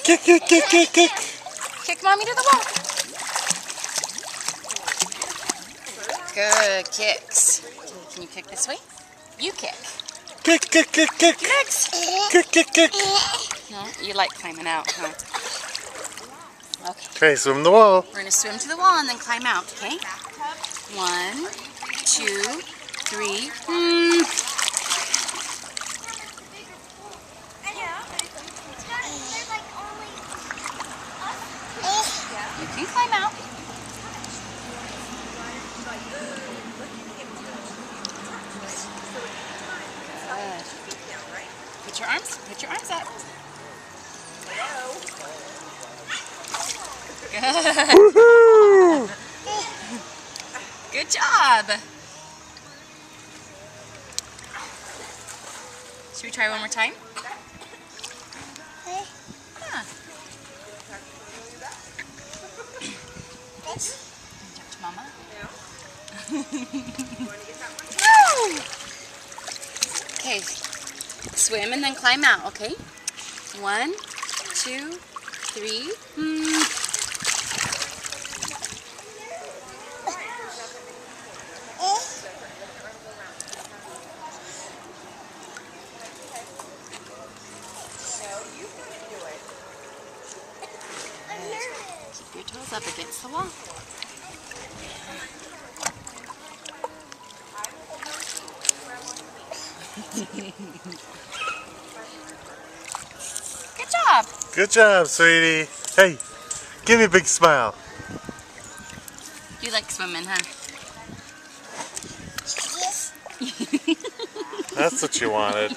Kick, kick, kick, kick, kick. Kick mommy to the wall. Good kicks. Can you kick this way? You kick. Kick, kick, kick, kick. Kicks. Kick, kick, kick. No, you like climbing out, huh? Okay. Okay, swim the wall. We're gonna swim to the wall and then climb out, okay? 1, 2, 3. You can climb out. Good. Put your arms up. Good. Woohoo! Good job. Should we try one more time? Yeah. Jump to mama. Okay. Swim and then climb out, okay? 1, 2, 3. Keep your toes up against the wall. Good job. Good job, sweetie. Hey, give me a big smile. You like swimming, huh? That's what you wanted.